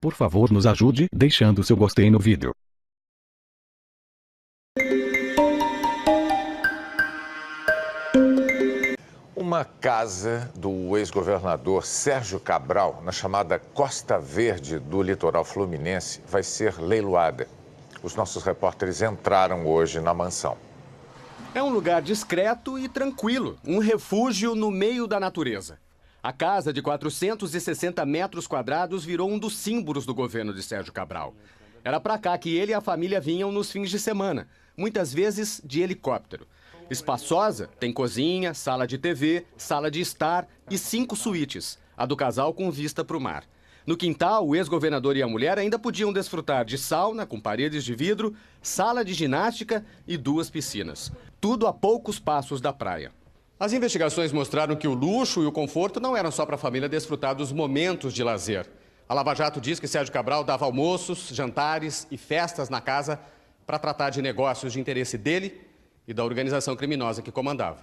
Por favor, nos ajude deixando seu gostei no vídeo. Uma casa do ex-governador Sérgio Cabral, na chamada Costa Verde do litoral fluminense, vai ser leiloada. Os nossos repórteres entraram hoje na mansão. É um lugar discreto e tranquilo, um refúgio no meio da natureza. A casa de 460 metros quadrados virou um dos símbolos do governo de Sérgio Cabral. Era para cá que ele e a família vinham nos fins de semana, muitas vezes de helicóptero. Espaçosa, tem cozinha, sala de TV, sala de estar e 5 suítes, a do casal com vista para o mar. No quintal, o ex-governador e a mulher ainda podiam desfrutar de sauna com paredes de vidro, sala de ginástica e 2 piscinas. Tudo a poucos passos da praia. As investigações mostraram que o luxo e o conforto não eram só para a família desfrutar dos momentos de lazer. A Lava Jato diz que Sérgio Cabral dava almoços, jantares e festas na casa para tratar de negócios de interesse dele e da organização criminosa que comandava.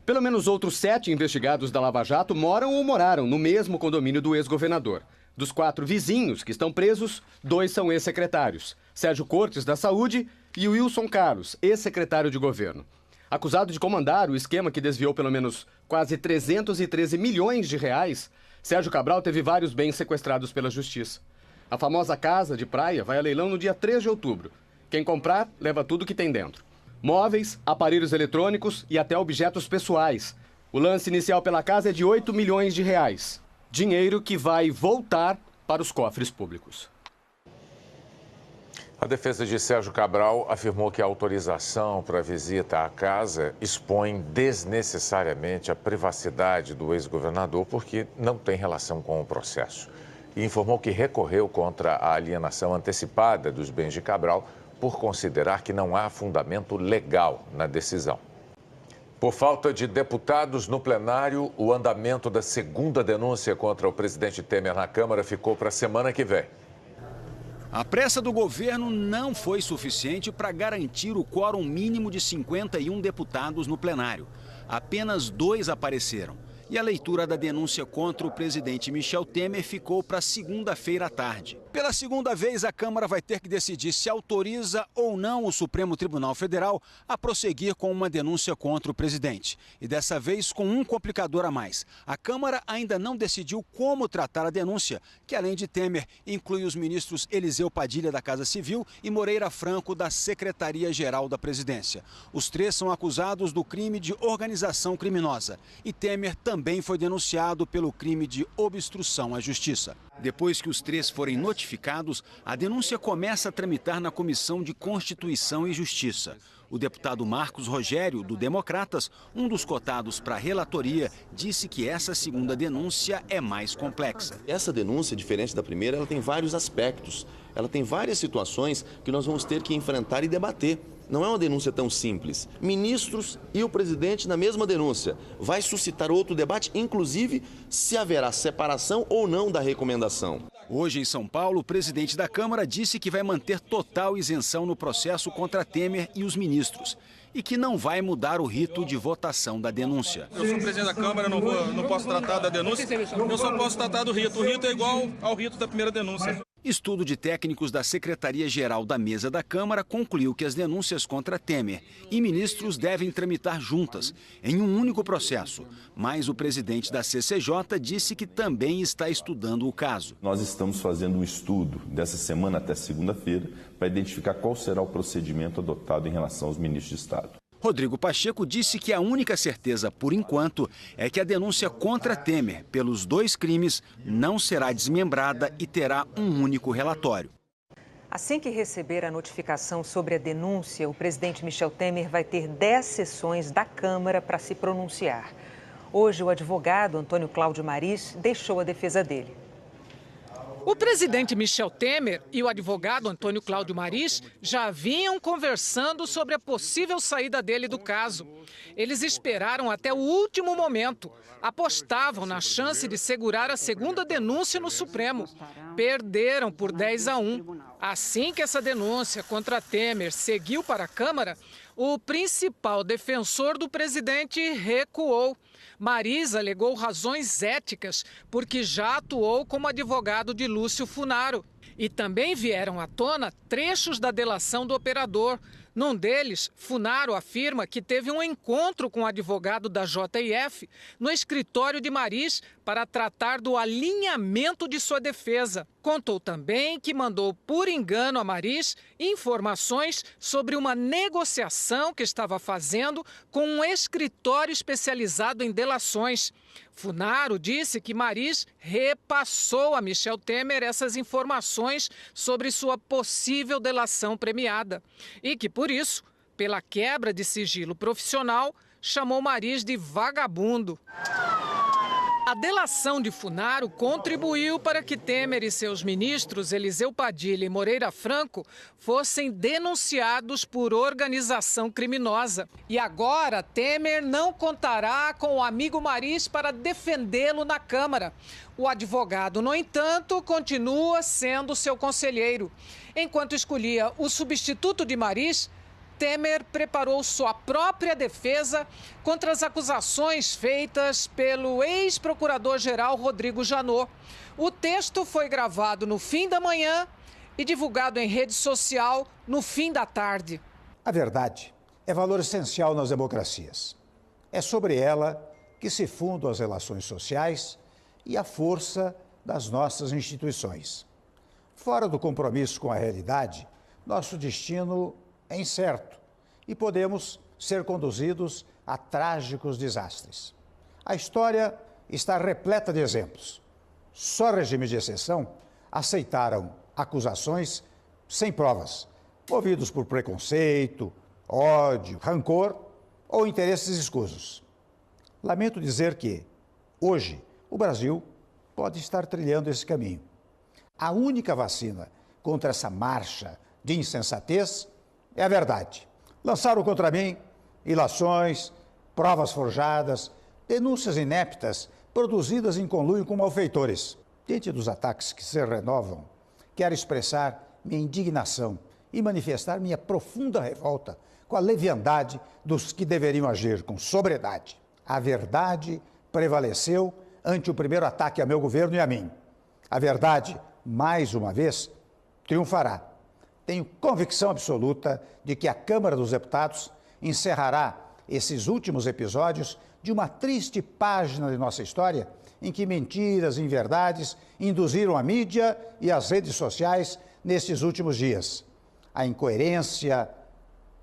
Pelo menos outros 7 investigados da Lava Jato moram ou moraram no mesmo condomínio do ex-governador. Dos 4 vizinhos que estão presos, 2 são ex-secretários. Sérgio Cortes, da Saúde, e Wilson Carlos, ex-secretário de governo. Acusado de comandar o esquema que desviou pelo menos quase 313 milhões de reais, Sérgio Cabral teve vários bens sequestrados pela justiça. A famosa casa de praia vai a leilão no dia 3 de outubro. Quem comprar, leva tudo que tem dentro. Móveis, aparelhos eletrônicos e até objetos pessoais. O lance inicial pela casa é de 8 milhões de reais. Dinheiro que vai voltar para os cofres públicos. A defesa de Sérgio Cabral afirmou que a autorização para a visita à casa expõe desnecessariamente a privacidade do ex-governador porque não tem relação com o processo. E informou que recorreu contra a alienação antecipada dos bens de Cabral por considerar que não há fundamento legal na decisão. Por falta de deputados no plenário, o andamento da segunda denúncia contra o presidente Temer na Câmara ficou para a semana que vem. A pressa do governo não foi suficiente para garantir o quórum mínimo de 51 deputados no plenário. Apenas 2 apareceram. E a leitura da denúncia contra o presidente Michel Temer ficou para segunda-feira à tarde. Pela segunda vez, a Câmara vai ter que decidir se autoriza ou não o Supremo Tribunal Federal a prosseguir com uma denúncia contra o presidente. E dessa vez com um complicador a mais. A Câmara ainda não decidiu como tratar a denúncia, que além de Temer, inclui os ministros Eliseu Padilha da Casa Civil e Moreira Franco da Secretaria-Geral da Presidência. Os 3 são acusados do crime de organização criminosa. E Temer também foi denunciado pelo crime de obstrução à justiça. Depois que os 3 forem notificados, a denúncia começa a tramitar na Comissão de Constituição e Justiça. O deputado Marcos Rogério, do Democratas, um dos cotados para a relatoria, disse que essa segunda denúncia é mais complexa. Essa denúncia, diferente da primeira, ela tem vários aspectos. Ela tem várias situações que nós vamos ter que enfrentar e debater. Não é uma denúncia tão simples. Ministros e o presidente na mesma denúncia. Vai suscitar outro debate, inclusive se haverá separação ou não da recomendação. Hoje, em São Paulo, o presidente da Câmara disse que vai manter total isenção no processo contra Temer e os ministros. E que não vai mudar o rito de votação da denúncia. Eu sou presidente da Câmara, não posso tratar da denúncia, eu só posso tratar do rito. O rito é igual ao rito da primeira denúncia. Estudo de técnicos da Secretaria-Geral da Mesa da Câmara concluiu que as denúncias contra Temer e ministros devem tramitar juntas, em um único processo. Mas o presidente da CCJ disse que também está estudando o caso. Nós estamos fazendo um estudo dessa semana até segunda-feira para identificar qual será o procedimento adotado em relação aos ministros de Estado. Rodrigo Pacheco disse que a única certeza, por enquanto, é que a denúncia contra Temer pelos 2 crimes não será desmembrada e terá um único relatório. Assim que receber a notificação sobre a denúncia, o presidente Michel Temer vai ter 10 sessões da Câmara para se pronunciar. Hoje, o advogado Antônio Cláudio Maris deixou a defesa dele. O presidente Michel Temer e o advogado Antônio Cláudio Maris já vinham conversando sobre a possível saída dele do caso. Eles esperaram até o último momento, apostavam na chance de segurar a segunda denúncia no Supremo. Perderam por 10-1. Assim que essa denúncia contra Temer seguiu para a Câmara, o principal defensor do presidente recuou. Maris alegou razões éticas, porque já atuou como advogado de Lúcio Funaro. E também vieram à tona trechos da delação do operador. Num deles, Funaro afirma que teve um encontro com o advogado da JF no escritório de Mariz para tratar do alinhamento de sua defesa. Contou também que mandou por engano a Mariz informações sobre uma negociação que estava fazendo com um escritório especializado em delações. Funaro disse que Mariz repassou a Michel Temer essas informações sobre sua possível delação premiada e que, por isso, pela quebra de sigilo profissional, chamou Mariz de vagabundo. A delação de Funaro contribuiu para que Temer e seus ministros Eliseu Padilha e Moreira Franco fossem denunciados por organização criminosa. E agora Temer não contará com o amigo Mariz para defendê-lo na Câmara. O advogado, no entanto, continua sendo seu conselheiro. Enquanto escolhia o substituto de Mariz, Temer preparou sua própria defesa contra as acusações feitas pelo ex-procurador-geral Rodrigo Janot. O texto foi gravado no fim da manhã e divulgado em rede social no fim da tarde. A verdade é valor essencial nas democracias. É sobre ela que se fundam as relações sociais e a força das nossas instituições. Fora do compromisso com a realidade, nosso destino é incerto e podemos ser conduzidos a trágicos desastres. A história está repleta de exemplos. Só regimes de exceção aceitaram acusações sem provas, movidos por preconceito, ódio, rancor ou interesses escusos. Lamento dizer que, hoje, o Brasil pode estar trilhando esse caminho. A única vacina contra essa marcha de insensatez é a verdade. Lançaram contra mim ilações, provas forjadas, denúncias ineptas produzidas em conluio com malfeitores. Diante dos ataques que se renovam, quero expressar minha indignação e manifestar minha profunda revolta com a leviandade dos que deveriam agir com sobriedade. A verdade prevaleceu ante o primeiro ataque a meu governo e a mim. A verdade, mais uma vez, triunfará. Tenho convicção absoluta de que a Câmara dos Deputados encerrará esses últimos episódios de uma triste página de nossa história em que mentiras e inverdades induziram a mídia e as redes sociais nesses últimos dias. A incoerência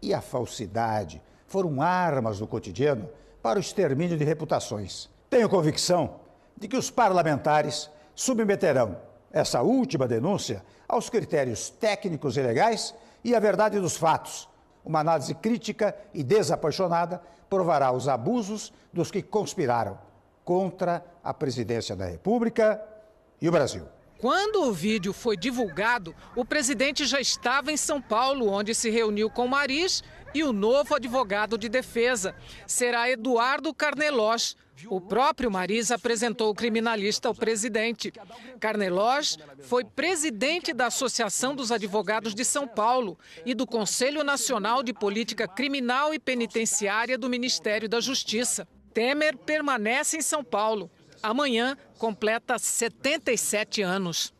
e a falsidade foram armas do cotidiano para o extermínio de reputações. Tenho convicção de que os parlamentares submeterão essa última denúncia aos critérios técnicos e legais e à verdade dos fatos. Uma análise crítica e desapaixonada provará os abusos dos que conspiraram contra a presidência da República e o Brasil. Quando o vídeo foi divulgado, o presidente já estava em São Paulo, onde se reuniu com Mariz e o novo advogado de defesa. Será Eduardo Carnelós. O próprio Mariz apresentou o criminalista ao presidente. Carnelós foi presidente da Associação dos Advogados de São Paulo e do Conselho Nacional de Política Criminal e Penitenciária do Ministério da Justiça. Temer permanece em São Paulo. Amanhã completa 77 anos.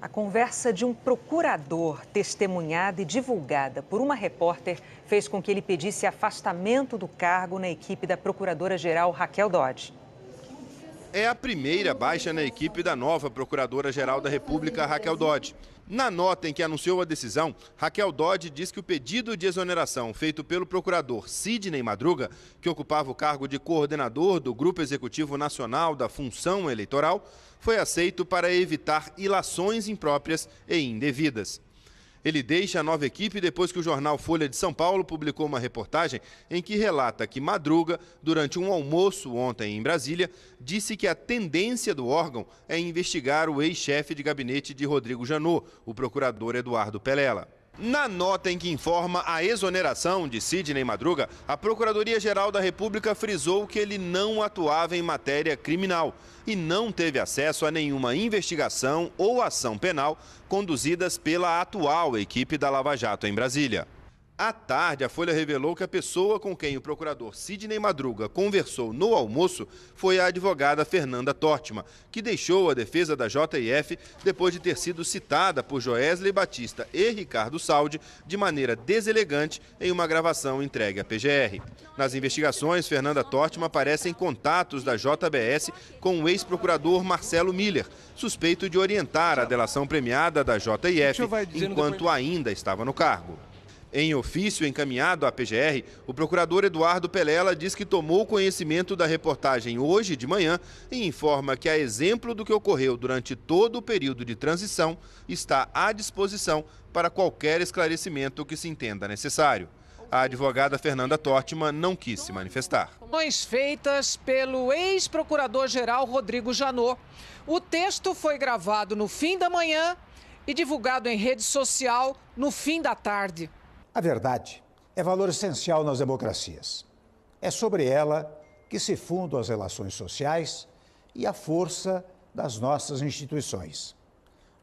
A conversa de um procurador, testemunhada e divulgada por uma repórter, fez com que ele pedisse afastamento do cargo na equipe da Procuradora-Geral Raquel Dodge. É a primeira baixa na equipe da nova Procuradora-Geral da República, Raquel Dodge. Na nota em que anunciou a decisão, Raquel Dodge diz que o pedido de exoneração feito pelo procurador Sidney Madruga, que ocupava o cargo de coordenador do Grupo Executivo Nacional da Função Eleitoral, foi aceito para evitar ilações impróprias e indevidas. Ele deixa a nova equipe depois que o jornal Folha de São Paulo publicou uma reportagem em que relata que Madruga, durante um almoço ontem em Brasília, disse que a tendência do órgão é investigar o ex-chefe de gabinete de Rodrigo Janot, o procurador Eduardo Pelela. Na nota em que informa a exoneração de Sidney Madruga, a Procuradoria-Geral da República frisou que ele não atuava em matéria criminal e não teve acesso a nenhuma investigação ou ação penal conduzidas pela atual equipe da Lava Jato em Brasília. À tarde, a Folha revelou que a pessoa com quem o procurador Sidney Madruga conversou no almoço foi a advogada Fernanda Tórtima, que deixou a defesa da JF depois de ter sido citada por Joesley Batista e Ricardo Saldi de maneira deselegante em uma gravação entregue à PGR. Nas investigações, Fernanda Tórtima aparece em contatos da JBS com o ex-procurador Marcelo Miller, suspeito de orientar a delação premiada da JF enquanto ainda estava no cargo. Em ofício encaminhado à PGR, o procurador Eduardo Pelela diz que tomou conhecimento da reportagem hoje de manhã e informa que, a exemplo do que ocorreu durante todo o período de transição, está à disposição para qualquer esclarecimento que se entenda necessário. A advogada Fernanda Tórtima não quis se manifestar. Feitas pelo ex-procurador-geral Rodrigo Janot. O texto foi gravado no fim da manhã e divulgado em rede social no fim da tarde. A verdade é valor essencial nas democracias. É sobre ela que se fundam as relações sociais e a força das nossas instituições.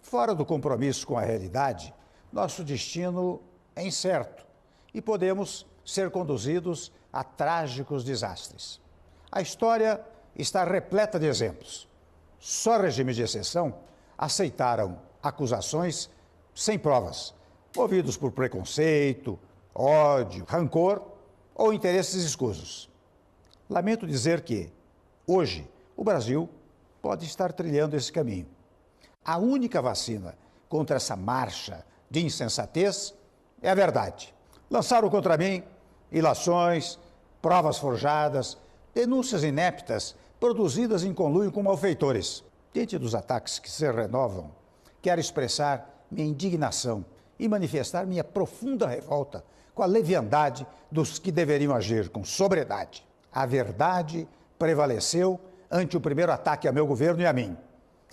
Fora do compromisso com a realidade, nosso destino é incerto e podemos ser conduzidos a trágicos desastres. A história está repleta de exemplos. Só regimes de exceção aceitaram acusações sem provas, movidos por preconceito, ódio, rancor ou interesses escusos. Lamento dizer que, hoje, o Brasil pode estar trilhando esse caminho. A única vacina contra essa marcha de insensatez é a verdade. Lançaram contra mim ilações, provas forjadas, denúncias ineptas produzidas em conluio com malfeitores. Diante dos ataques que se renovam, quero expressar minha indignação e manifestar minha profunda revolta com a leviandade dos que deveriam agir com sobriedade. A verdade prevaleceu ante o primeiro ataque a meu governo e a mim.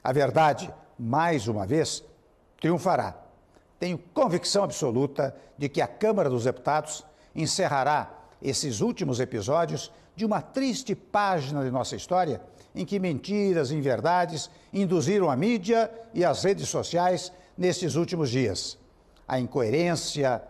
A verdade, mais uma vez, triunfará. Tenho convicção absoluta de que a Câmara dos Deputados encerrará esses últimos episódios de uma triste página de nossa história em que mentiras e inverdades induziram a mídia e as redes sociais nesses últimos dias. A incoerência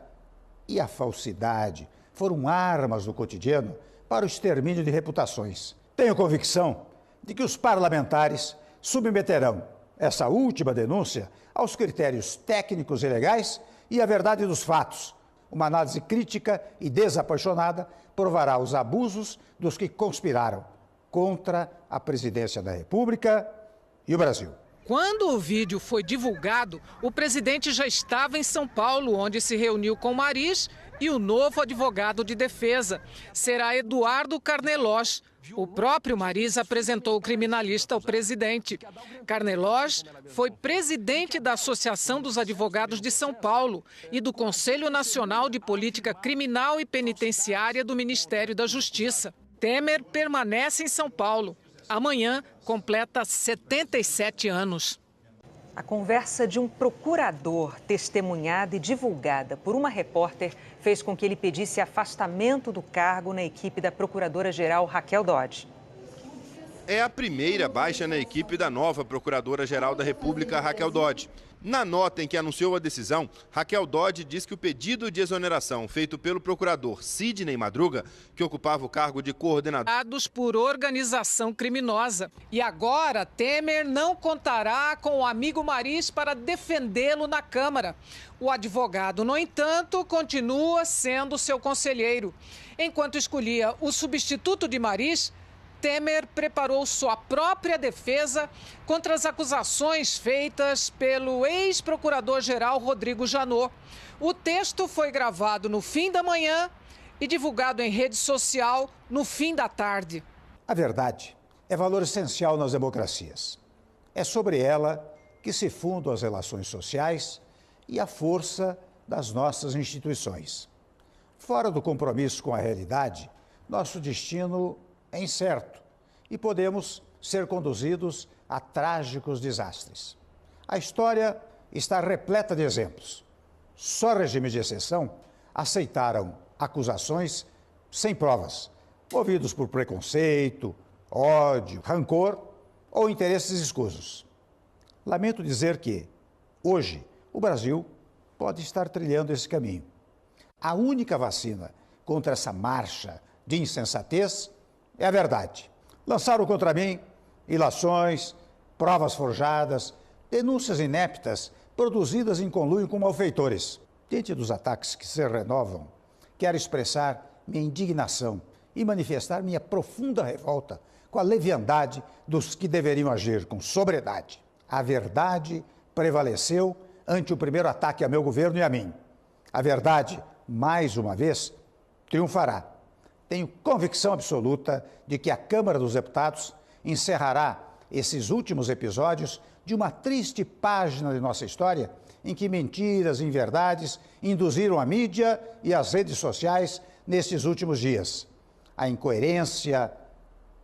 e a falsidade foram armas do cotidiano para o extermínio de reputações. Tenho convicção de que os parlamentares submeterão essa última denúncia aos critérios técnicos e legais e à verdade dos fatos. Uma análise crítica e desapaixonada provará os abusos dos que conspiraram contra a presidência da República e o Brasil. Quando o vídeo foi divulgado, o presidente já estava em São Paulo, onde se reuniu com Mariz e o novo advogado de defesa. Será Eduardo Carnelós. O próprio Mariz apresentou o criminalista ao presidente. Carnelós foi presidente da Associação dos Advogados de São Paulo e do Conselho Nacional de Política Criminal e Penitenciária do Ministério da Justiça. Temer permanece em São Paulo. Amanhã completa 77 anos. A conversa de um procurador, testemunhada e divulgada por uma repórter, fez com que ele pedisse afastamento do cargo na equipe da Procuradora-Geral Raquel Dodge. É a primeira baixa na equipe da nova Procuradora-Geral da República, Raquel Dodge. Na nota em que anunciou a decisão, Raquel Dodge diz que o pedido de exoneração feito pelo procurador Sidney Madruga, que ocupava o cargo de coordenador por organização criminosa. E agora, Temer não contará com o amigo Mariz para defendê-lo na Câmara. O advogado, no entanto, continua sendo seu conselheiro. Enquanto escolhia o substituto de Mariz, Temer preparou sua própria defesa contra as acusações feitas pelo ex-procurador-geral Rodrigo Janot. O texto foi gravado no fim da manhã e divulgado em rede social no fim da tarde. A verdade é valor essencial nas democracias. É sobre ela que se fundam as relações sociais e a força das nossas instituições. Fora do compromisso com a realidade, nosso destino é incerto e podemos ser conduzidos a trágicos desastres. A história está repleta de exemplos. Só regimes de exceção aceitaram acusações sem provas, movidos por preconceito, ódio, rancor ou interesses escusos. Lamento dizer que, hoje, o Brasil pode estar trilhando esse caminho. A única vacina contra essa marcha de insensatez é a verdade. Lançaram contra mim ilações, provas forjadas, denúncias ineptas produzidas em conluio com malfeitores. Diante dos ataques que se renovam, quero expressar minha indignação e manifestar minha profunda revolta com a leviandade dos que deveriam agir com sobriedade. A verdade prevaleceu ante o primeiro ataque a meu governo e a mim. A verdade, mais uma vez, triunfará. Tenho convicção absoluta de que a Câmara dos Deputados encerrará esses últimos episódios de uma triste página de nossa história em que mentiras e inverdades induziram a mídia e as redes sociais nestes últimos dias. A incoerência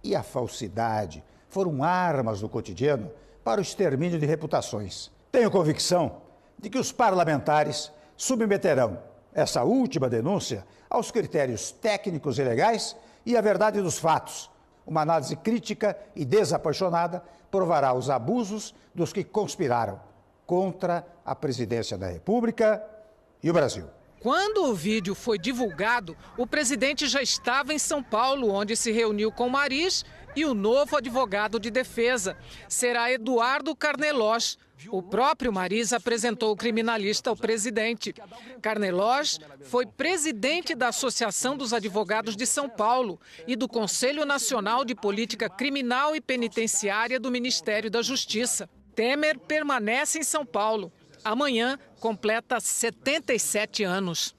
e a falsidade foram armas do cotidiano para o extermínio de reputações. Tenho convicção de que os parlamentares submeterão essa última denúncia aos critérios técnicos e legais e à verdade dos fatos. Uma análise crítica e desapaixonada provará os abusos dos que conspiraram contra a presidência da República e o Brasil. Quando o vídeo foi divulgado, o presidente já estava em São Paulo, onde se reuniu com Mariz e o novo advogado de defesa. Será Eduardo Carnelós. O próprio Mariz apresentou o criminalista ao presidente. Carnelós foi presidente da Associação dos Advogados de São Paulo e do Conselho Nacional de Política Criminal e Penitenciária do Ministério da Justiça. Temer permanece em São Paulo. Amanhã completa 77 anos.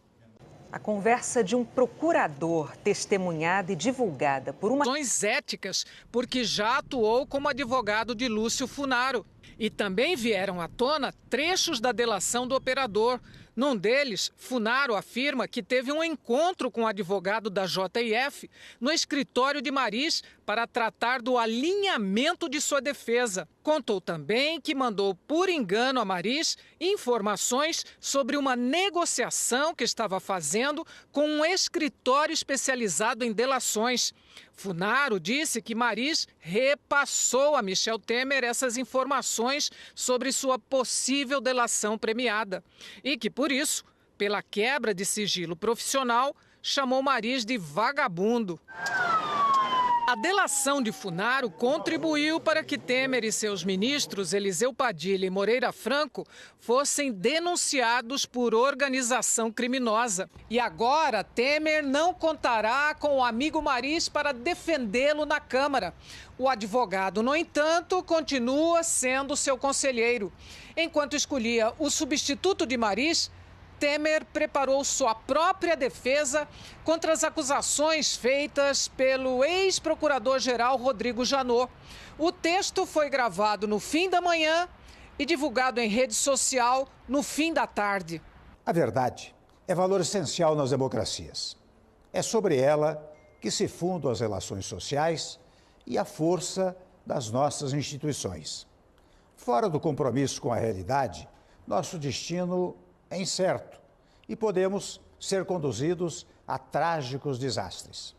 A conversa de um procurador testemunhada e divulgada por uma... Questões éticas, porque já atuou como advogado de Lúcio Funaro. E também vieram à tona trechos da delação do operador. Num deles, Funaro afirma que teve um encontro com o advogado da JF no escritório de Mariz para tratar do alinhamento de sua defesa. Contou também que mandou por engano a Mariz informações sobre uma negociação que estava fazendo com um escritório especializado em delações. Funaro disse que Mariz repassou a Michel Temer essas informações sobre sua possível delação premiada e que, por isso, pela quebra de sigilo profissional, chamou Mariz de vagabundo. A delação de Funaro contribuiu para que Temer e seus ministros Eliseu Padilha e Moreira Franco fossem denunciados por organização criminosa. E agora Temer não contará com o amigo Mariz para defendê-lo na Câmara. O advogado, no entanto, continua sendo seu conselheiro. Enquanto escolhia o substituto de Mariz, Temer preparou sua própria defesa contra as acusações feitas pelo ex-procurador-geral Rodrigo Janot. O texto foi gravado no fim da manhã e divulgado em rede social no fim da tarde. A verdade é valor essencial nas democracias. É sobre ela que se fundam as relações sociais e a força das nossas instituições. Fora do compromisso com a realidade, nosso destino é incerto e podemos ser conduzidos a trágicos desastres.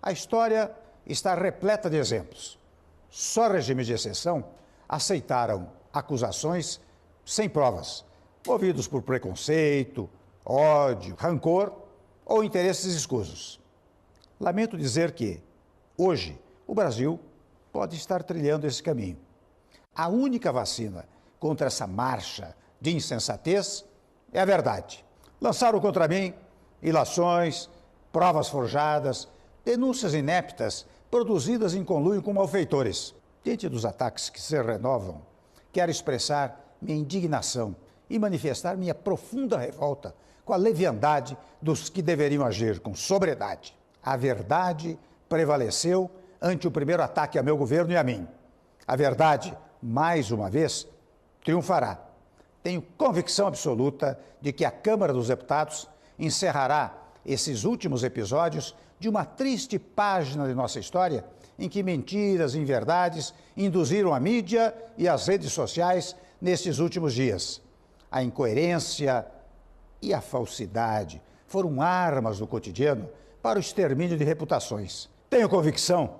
A história está repleta de exemplos. Só regimes de exceção aceitaram acusações sem provas, movidos por preconceito, ódio, rancor ou interesses escusos. Lamento dizer que, hoje, o Brasil pode estar trilhando esse caminho. A única vacina contra essa marcha de insensatez é a verdade. Lançaram contra mim ilações, provas forjadas, denúncias ineptas produzidas em conluio com malfeitores. Diante dos ataques que se renovam, quero expressar minha indignação e manifestar minha profunda revolta com a leviandade dos que deveriam agir com sobriedade. A verdade prevaleceu ante o primeiro ataque a meu governo e a mim. A verdade, mais uma vez, triunfará. Tenho convicção absoluta de que a Câmara dos Deputados encerrará esses últimos episódios de uma triste página de nossa história em que mentiras e inverdades induziram a mídia e as redes sociais nestes últimos dias. A incoerência e a falsidade foram armas do cotidiano para o extermínio de reputações. Tenho convicção